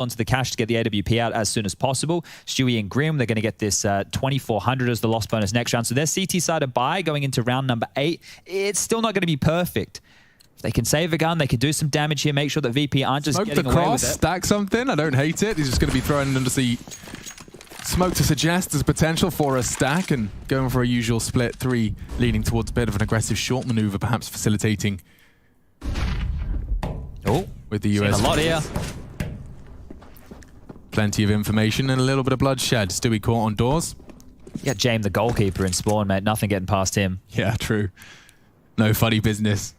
onto the cash to get the AWP out as soon as possible. Stewie and Grim, they're going to get this 2,400 as the loss bonus next round. So their CT side of buy going into round number 8. It's still not going to be perfect. If they can save a gun, they can do some damage here, make sure that VP aren't just getting away with it. Stack something. I don't hate it. He's just going to be throwing under the smoke to suggest there's potential for a stack and going for a usual split 3, leaning towards a bit of an aggressive short maneuver, perhaps facilitating. Oh, with the US. A lot here. Plenty of information and a little bit of bloodshed. Stewie caught on doors. You got James the goalkeeper in spawn, mate. Nothing getting past him. Yeah, true. No funny business.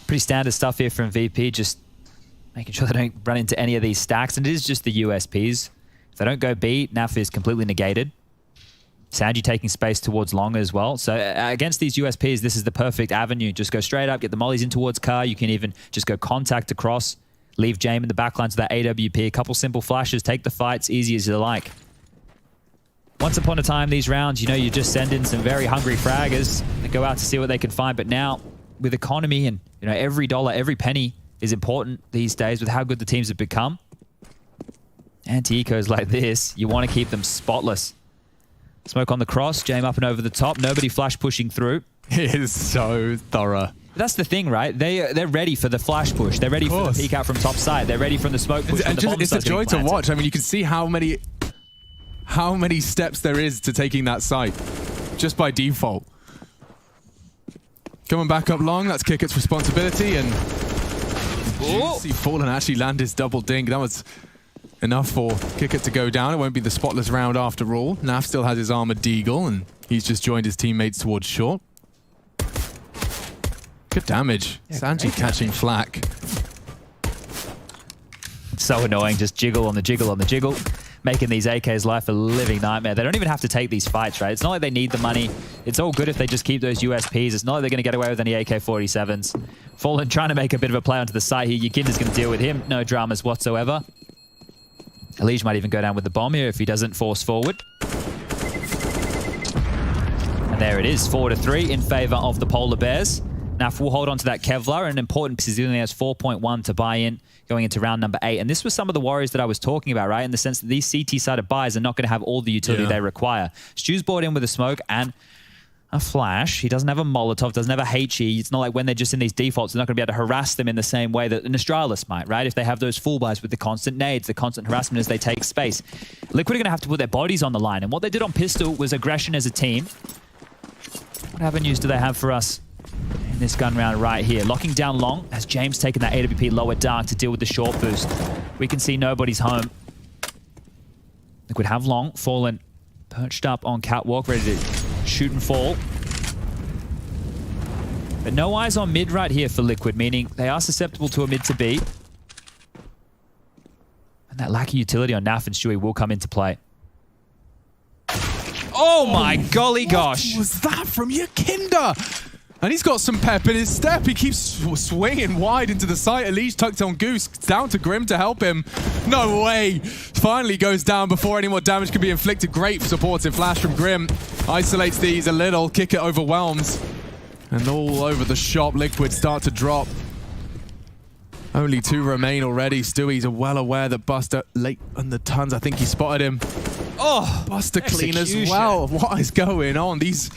Pretty standard stuff here from VP, just making sure they don't run into any of these stacks. And it is just the USPs. If they don't go B, NAF is completely negated. Sanji taking space towards long as well. So against these USPs, this is the perfect avenue. Just go straight up, get the mollies in towards car. You can even just go contact across, leave James in the backlines of that AWP. A couple simple flashes, take the fights, easy as you like. Once upon a time, these rounds, you know, you just send in some very hungry fraggers that go out to see what they can find. But now, with economy and, you know, every dollar, every penny is important these days with how good the teams have become. Anti-ecos like this, you want to keep them spotless. Smoke on the cross, James up and over the top. Nobody flash pushing through. It is so thorough. That's the thing, right? They're ready for the flash push. They're ready for the peek out from top side. They're ready from the smoke push. It's a joy to watch. I mean, you can see how many steps there is to taking that site just by default. Coming back up long, that's Kickett's responsibility, and see Fallen actually land his double dink. That was enough for Kickett to go down. It won't be the spotless round after all. Naf still has his armored deagle, and he's just joined his teammates towards short. Good damage. Yeah, Sanji catching flack. So annoying, just jiggle on the jiggle on the jiggle. Making these AK's life a living nightmare. They don't even have to take these fights, right? It's not like they need the money. It's all good if they just keep those USPs. It's not like they're going to get away with any AK-47s. Fallen trying to make a bit of a play onto the side here. Yakinda's going to deal with him. No dramas whatsoever. Elige might even go down with the bomb here if he doesn't force forward. And there it is, 4-3 in favor of the Polar Bears. Now, we'll hold on to that Kevlar, an important piece. He only has 4.1 to buy in going into round number 8. And this was some of the worries that I was talking about, right? In the sense that these CT-sided buys are not going to have all the utility they require. Stu's brought in with a smoke and a flash. He doesn't have a Molotov, doesn't have a HE. It's not like when they're just in these defaults, they're not going to be able to harass them in the same way that an Astralis might, right? If they have those full buys with the constant nades, the constant harassment as they take space. Liquid are going to have to put their bodies on the line. And what they did on Pistol was aggression as a team. What avenues do they have for us in this gun round right here? Locking down long as James taking that AWP lower dark to deal with the short boost. We can see nobody's home. Liquid have long, Fallen perched up on catwalk, ready to shoot and fall. But no eyes on mid right here for Liquid, meaning they are susceptible to a mid to B. And that lack of utility on Naf and Stewie will come into play. Oh my golly gosh! What was that from Yakinda? And he's got some pep in his step. He keeps swinging wide into the site. Elige tucked on Goose. Down to Grim to help him. No way. Finally goes down before any more damage can be inflicted. Great supportive flash from Grim. Isolates these a little. Kickett overwhelms. And all over the shop, Liquid start to drop. Only 2 remain already. Stewie's well aware that Buster late on the tons. I think he spotted him. Oh, Buster clean as well. What is going on? These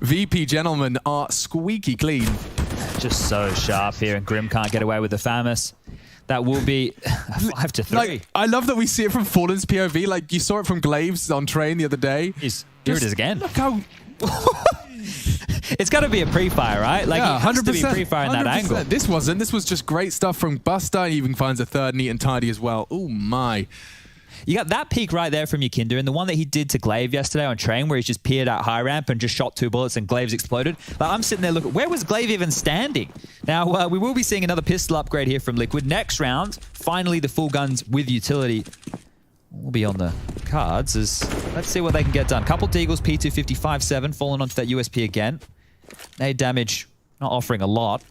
VP gentlemen are squeaky clean. Just so sharp here, and Grim can't get away with the Famous. That will be 5-3. Like, I love that we see it from Fallen's POV. Like, you saw it from Glaves on train the other day. Here it is again. Look how... It's got to be a pre-fire, right? Like, yeah, it has to be a pre-fire in that angle. This wasn't. This was just great stuff from Buster. He even finds a third neat and tidy as well. Oh, my. You got that peek right there from Yakinda, and the one that he did to Glaive yesterday on train where he's just peered out high ramp and just shot 2 bullets and Glaive's exploded. Like, I'm sitting there looking, where was Glaive even standing? Now, we will be seeing another pistol upgrade here from Liquid. Next round, finally the full guns with utility will be on the cards. Let's see what they can get done. Couple Deagles, P255-7, falling onto that USP again. Nade damage, not offering a lot.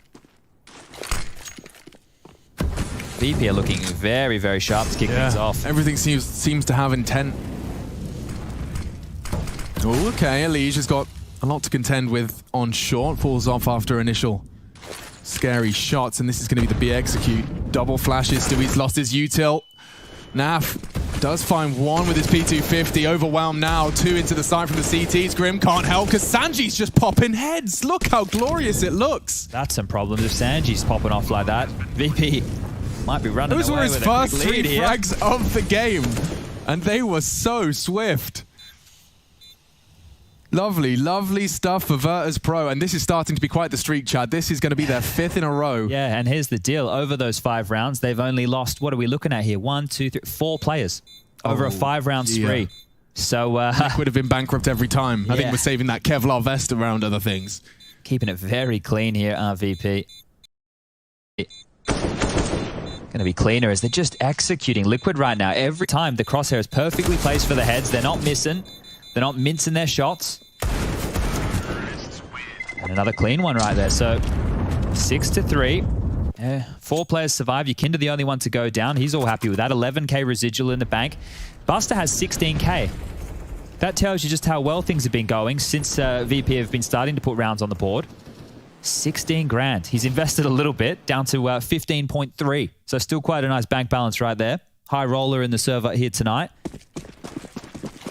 VP are looking very, very sharp to kick things off. Everything seems to have intent. Oh, okay, Elige has got a lot to contend with on short. Falls off after initial scary shots, and this is going to be the B execute. Double flashes. Stewie's lost his util. Naf does find one with his P250. Overwhelmed now. Two into the side from the CTs. Grim can't help because Sanji's just popping heads. Look how glorious it looks. That's some problems if Sanji's popping off like that. VP might be running away. Those were his with first a quick three lead here. frags of the game, and they were so swift. Lovely, lovely stuff for Virtus.pro, and this is starting to be quite the streak, Chad. This is going to be their 5th in a row. Yeah, and here's the deal. Over those 5 rounds, they've only lost, what are we looking at here? 1, 2, 3, 4 players over a 5-round spree. So would have been bankrupt every time. I think we're saving that Kevlar vest around other things. Keeping it very clean here, VP. Going to be cleaner as they're just executing Liquid right now. Every time the crosshair is perfectly placed for the heads. They're not missing. They're not mincing their shots. And another clean one right there. So 6-3. 4 players survive. Yakinda the only one to go down. He's all happy with that. 11k residual in the bank. Buster has 16k. That tells you just how well things have been going since VP have been starting to put rounds on the board. 16 grand. He's invested a little bit, down to 15.3. So still quite a nice bank balance right there. High roller in the server here tonight.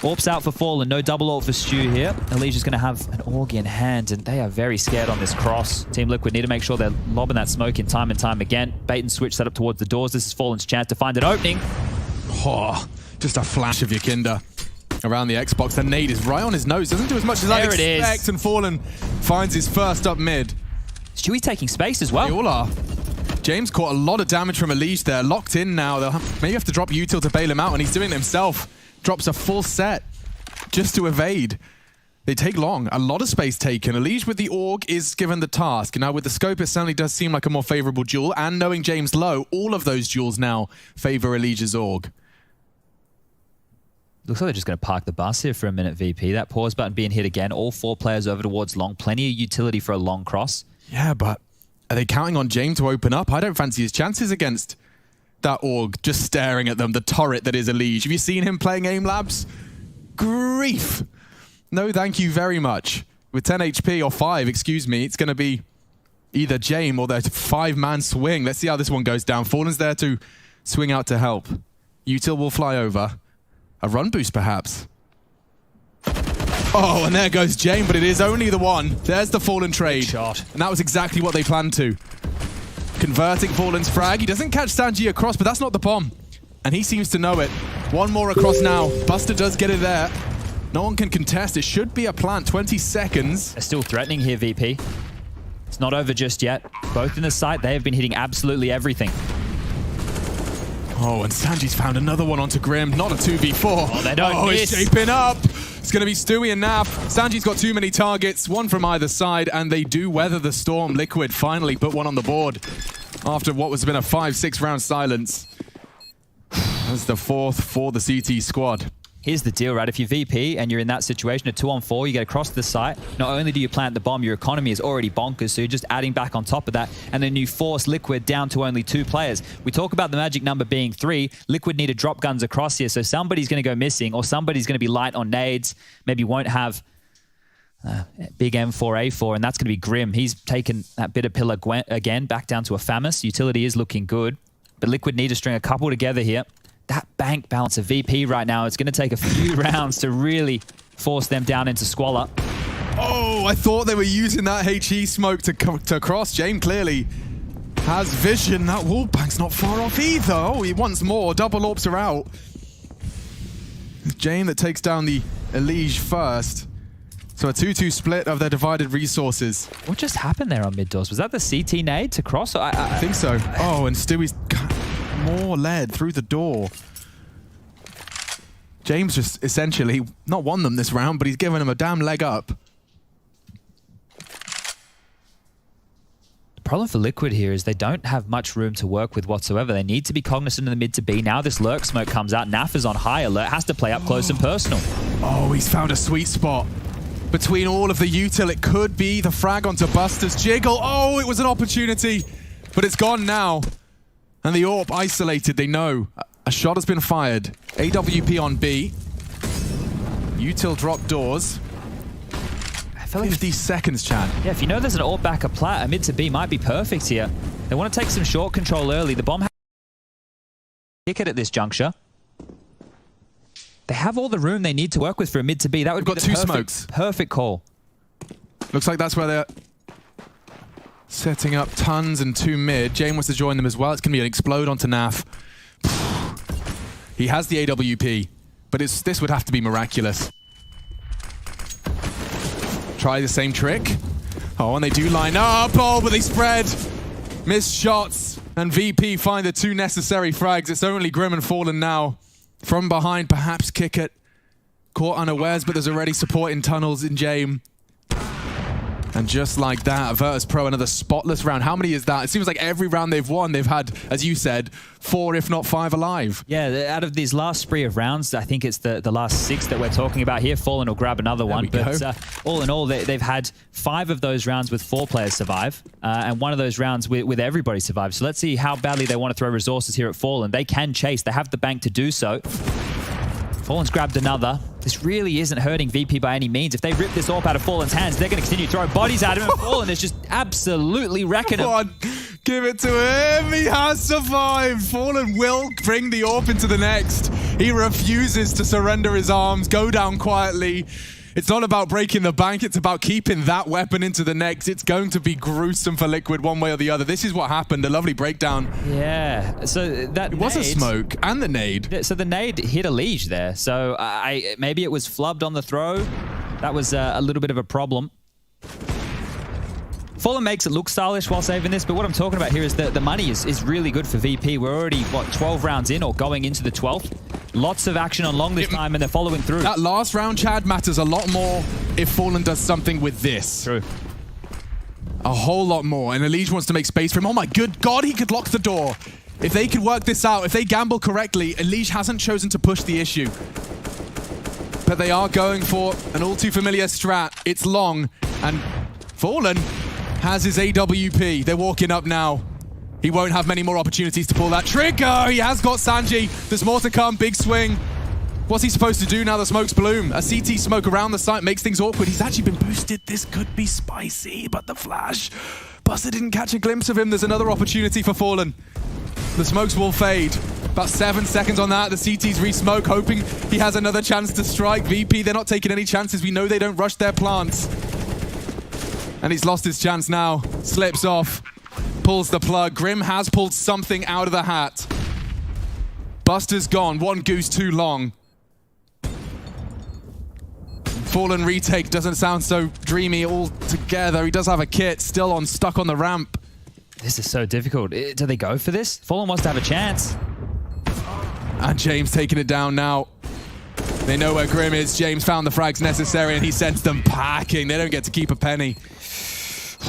Orp's out for Fallen, no double Orp for Stu here. Alicia's going to have an Org in hand, and they are very scared on this cross. Team Liquid need to make sure they're lobbing that smoke in time and time again. Bait and switch set up towards the doors. This is Fallen's chance to find an opening. Oh, just a flash of Yakinda around the Xbox. The nade is right on his nose. Doesn't do as much as I'd expect, and Fallen finds his first up mid. Stewie taking space as well. They all are. James caught a lot of damage from Elige there. Locked in now. They'll maybe have to drop util to bail him out, and he's doing it himself. Drops a full set just to evade. They take long. A lot of space taken. Elige with the Org is given the task. Now with the scope, it certainly does seem like a more favorable duel. And knowing James low, all of those duels now favor Elige's Org. Looks like they're just going to park the bus here for a minute, VP. That pause button being hit again. All 4 players over towards long. Plenty of utility for a long cross. Yeah, but are they counting on James to open up? I don't fancy his chances against that Org, just staring at them, the turret that is Elige. Have you seen him playing Aim Labs? Grief. No, thank you very much. With 10 HP, or 5, excuse me, it's going to be either James or their 5-man swing. Let's see how this one goes down. Fallen's there to swing out to help. Util will fly over. A run boost, perhaps. Oh, and there goes James, but it is only the one. There's the Fallen trade. Shot. And that was exactly what they planned to. Converting Fallen's frag. He doesn't catch Sanji across, but that's not the bomb. And he seems to know it. One more across now. Buster does get it there. No one can contest. It should be a plant. 20 seconds. They're still threatening here, VP. It's not over just yet. Both in the site, they have been hitting absolutely everything. Oh, and Sanji's found another one onto Grim. Not a 2v4. Oh, they don't miss. It's shaping up. It's going to be Stewie and Naf. Sanji's got too many targets, one from either side, and they do weather the storm. Liquid finally put one on the board after what has been a 5-6 round silence. That's the 4th for the CT squad. Here's the deal, right? If you're VP and you're in that situation, a 2-on-4, you get across the site. Not only do you plant the bomb, your economy is already bonkers, so you're just adding back on top of that, and then you force Liquid down to only 2 players. We talk about the magic number being 3. Liquid need to drop guns across here, so somebody's going to go missing, or somebody's going to be light on nades, maybe won't have big M4A4, and that's going to be Grim. He's taken that bitter pillar again, back down to a Famous. Utility is looking good, but Liquid need to string a couple together here. That bank balance of VP right now, it's going to take a few rounds to really force them down into squalor. Oh, I thought they were using that HE smoke to cross. James clearly has vision. That wall bank's not far off either. Oh, he wants more. Double Orps are out. It's James that takes down the Elige first. So a 2-2 split of their divided resources. What just happened there on mid doors? Was that the CT nade to cross? I think so. Oh, and Stewie's more lead through the door. James just essentially not won them this round, but he's given them a damn leg up. The problem for Liquid here is they don't have much room to work with whatsoever. They need to be cognizant in the mid to B. Now this lurk smoke comes out. Naf is on high alert, has to play up close and personal. Oh, he's found a sweet spot. Between all of the util, it could be the frag onto Buster's jiggle. Oh, it was an opportunity, but it's gone now. And the AWP isolated, they know. A shot has been fired. AWP on B. Util drop doors. feel like 50 seconds, Chad. Yeah, if you know there's an AWP back a plat, a mid to B might be perfect here. They want to take some short control early. The bomb has kick it at this juncture. They have all the room they need to work with for a mid to B. That would be got the two perfect, smokes. Perfect call. Looks like that's where they're setting up tons and 2 mid. Jane wants to join them as well. It's going to be an explode onto Naf. He has the AWP, but this would have to be miraculous. Try the same trick. Oh, and they do line up. Oh, but they spread. Missed shots. And VP find the 2 necessary frags. It's only Grim and Fallen now. From behind, perhaps kick it. Caught unawares, but there's already support in tunnels in Jame. And just like that, Virtus.pro, another spotless round. How many is that? It seems like every round they've won, they've had, as you said, 4 if not 5 alive. Yeah, out of these last spree of rounds, I think it's the last 6 that we're talking about here. Fallen will grab another one. But all in all, they've had 5 of those rounds with 4 players survive, and 1 of those rounds with everybody survive. So let's see how badly they want to throw resources here at Fallen. They can chase. They have the bank to do so. Fallen's grabbed another. This really isn't hurting VP by any means. If they rip this AWP out of Fallen's hands, they're going to continue to throw bodies at him, and Fallen is just absolutely wrecking him. Come on, give it to him. He has survived. Fallen will bring the AWP into the next. He refuses to surrender his arms, go down quietly. It's not about breaking the bank, it's about keeping that weapon into the next. It's going to be gruesome for Liquid one way or the other. This is what happened, a lovely breakdown. Yeah, so that it was a smoke and the nade. So the nade hit a liege there. So maybe it was flubbed on the throw. That was a little bit of a problem. Fallen makes it look stylish while saving this, but what I'm talking about here is that the money is really good for VP. We're already, what, 12 rounds in or going into the 12th? Lots of action on long this time, and they're following through. That last round, Chad, matters a lot more if Fallen does something with this. True. A whole lot more, and Elige wants to make space for him. Oh my good God, he could lock the door. If they could work this out, if they gamble correctly, Elige hasn't chosen to push the issue. But they are going for an all too familiar strat. It's long, and Fallen has his AWP. They're walking up now. He won't have many more opportunities to pull that trigger. He has got Sanji. There's more to come. Big swing. What's he supposed to do now the smokes bloom? A CT smoke around the site makes things awkward. He's actually been boosted. This could be spicy, but the flash. Buster didn't catch a glimpse of him. There's another opportunity for Fallen. The smokes will fade. About 7 seconds on that. The CT's re-smoke, hoping he has another chance to strike. VP, they're not taking any chances. We know they don't rush their plants. And he's lost his chance now. Slips off. Pulls the plug. Grim has pulled something out of the hat. Buster's gone. 1 goose too long. Fallen retake doesn't sound so dreamy altogether. He does have a kit. Still stuck on the ramp. This is so difficult. Do they go for this? Fallen wants to have a chance. And James taking it down now. They know where Grim is. James found the frags necessary and he sends them packing. They don't get to keep a penny.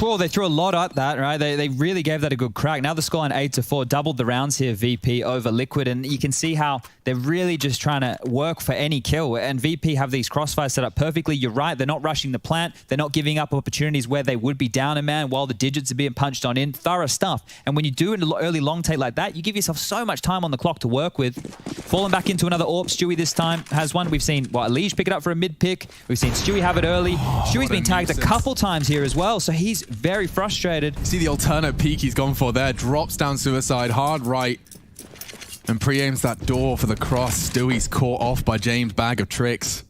Well, they threw a lot at that, right? They really gave that a good crack. Now the scoreline 8-4, doubled the rounds here, VP over Liquid, and you can see how they're really just trying to work for any kill. And VP have these crossfires set up perfectly. You're right, they're not rushing the plant. They're not giving up opportunities where they would be down a man while the digits are being punched on in. Thorough stuff. And when you do an early long take like that, you give yourself so much time on the clock to work with. Falling back into another AWP. Stewie this time has one. We've seen, what, Elige pick it up for a mid pick. We've seen Stewie have it early. Stewie's been tagged a couple times here as well, so he's very frustrated. See the alternate peek he's gone for there. Drops down suicide, hard right. And pre-aims that door for the cross. Stewie's caught off by James' bag of tricks.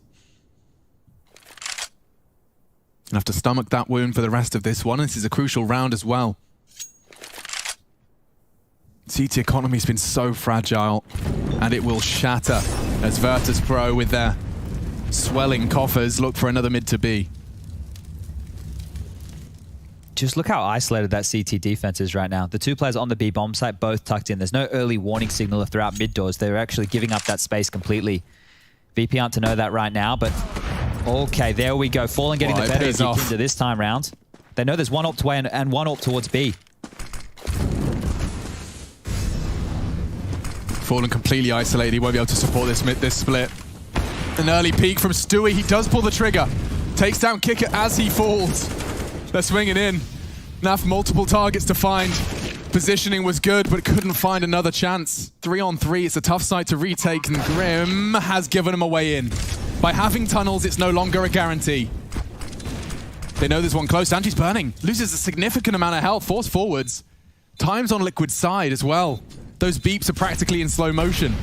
Gonna have to stomach that wound for the rest of this one. This is a crucial round as well. CT economy's been so fragile, and it will shatter as Virtus.pro with their swelling coffers look for another mid to B. Just look how isolated that CT defense is right now. The 2 players on the B bomb site both tucked in. There's no early warning signal if they're out mid doors. They're actually giving up that space completely. VP aren't to know that right now, but okay, there we go. Fallen getting the better of into this time round. They know there's 1 AWP away and 1 AWP towards B. Fallen completely isolated. He won't be able to support this split. An early peek from Stewie. He does pull the trigger. Takes down Kicker as he falls. They're swinging in. Naf multiple targets to find. Positioning was good, but couldn't find another chance. 3-on-3, it's a tough site to retake, and Grim has given him a way in. By having tunnels, it's no longer a guarantee. They know there's one close. Sanji's burning. Loses a significant amount of health. Force forwards. Time's on Liquid's side as well. Those beeps are practically in slow motion.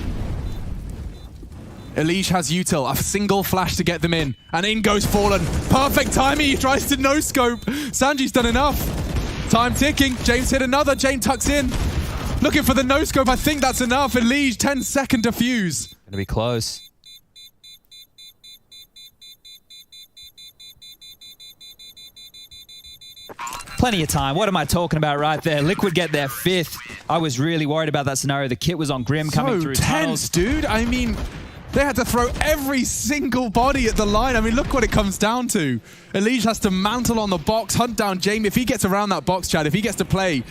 Elige has util. A single flash to get them in. And in goes Fallen. Perfect timing. He tries to no-scope. Sanji's done enough. Time ticking. James hit another. James tucks in. Looking for the no-scope. I think that's enough. Elige, 10-second defuse. Gonna be close. Plenty of time. What am I talking about right there? Liquid get their 5th. I was really worried about that scenario. The kit was on Grim coming through tunnels. Dude. I mean, they had to throw every single body at the line. I mean, look what it comes down to. Elige has to mantle on the box, hunt down Jamie. If he gets around that box, Chad, if he gets to play,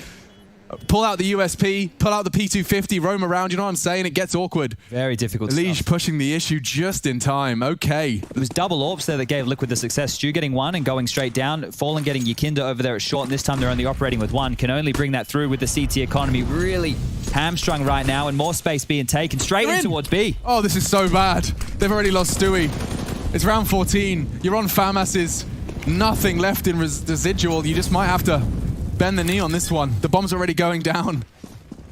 pull out the USP, pull out the P250, roam around, you know what I'm saying? It gets awkward. Very difficult Elige stuff. pushing the issue just in time. Okay. It was double orbs there that gave Liquid the success. Stu getting 1 and going straight down. Fallen getting Yakinda over there at short, and this time they're only operating with 1. Can only bring that through with the CT economy. Really hamstrung right now, and more space being taken straight in towards B. Oh, this is so bad. They've already lost Stewie. It's round 14. You're on FAMAS's. Nothing left in residual. You just might have to bend the knee on this one. The bomb's already going down.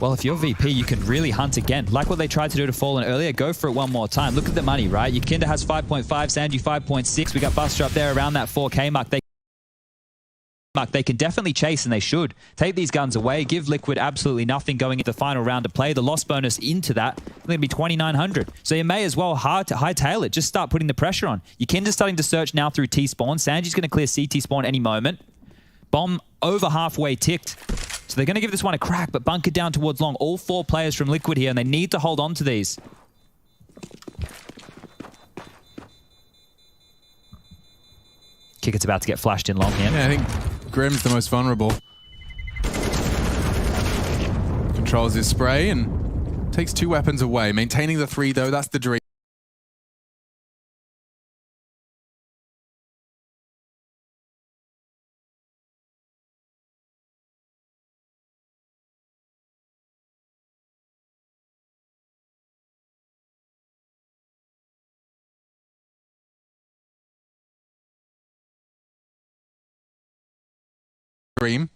Well, if you're VP, you can really hunt again. Like what they tried to do to Fallen earlier, go for it one more time. Look at the money, right? Yakinda has 5.5, Sanji 5.6. We got Buster up there around that 4K mark. They can definitely chase, and they should. Take these guns away, give Liquid absolutely nothing going into the final round of play. The loss bonus into that, it's going to be 2,900. So you may as well hightail it. Just start putting the pressure on. Yakinda's starting to search now through T-spawn. Sanji's going to clear CT spawn any moment. Bomb over halfway ticked. So they're going to give this one a crack, but bunker down towards long. All 4 players from Liquid here, and they need to hold on to these. Kicker's about to get flashed in long here. Yeah, I think Grim's the most vulnerable. Controls his spray and takes 2 weapons away. Maintaining the 3, though, that's the dream. Dream.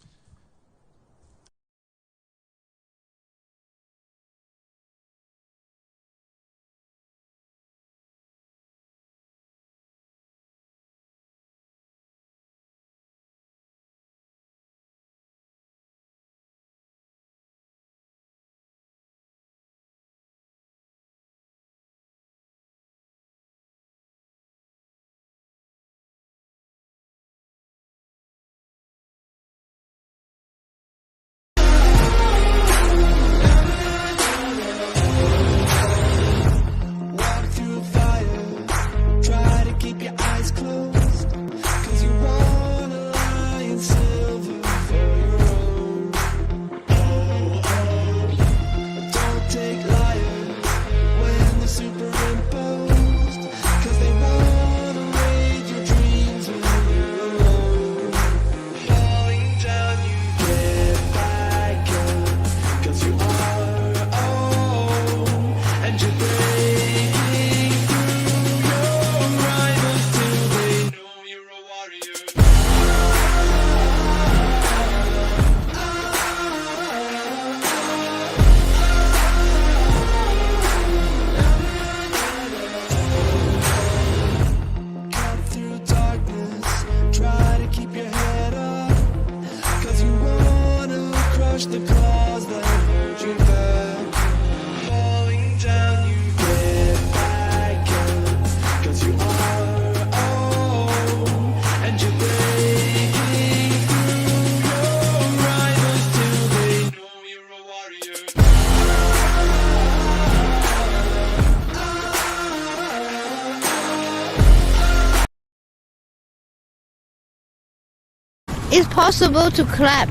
It's possible to clap.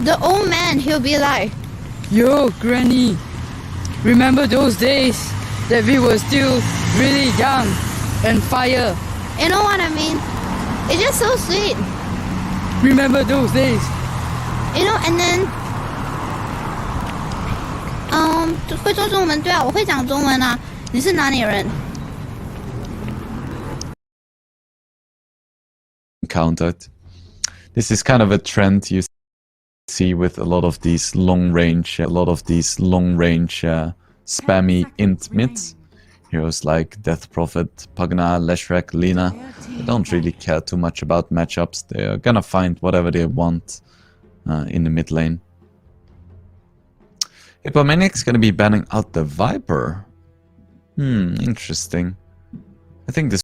The old man, he'll be like, "Yo, Granny, remember those days that we were still really young and fire? you know what I mean? It's just so sweet. Remember those days?" You know, and then, 会说中文，对啊，我会讲中文啊。你是哪里人？ countered. This is kind of a trend you see with a lot of these long range, spammy int mids. Heroes like Death Prophet, Pagna, Leshrac, Lina. They don't really care too much about matchups. They're gonna find whatever they want in the mid lane. Hippomaniac's gonna be banning out the Viper. Interesting. I think this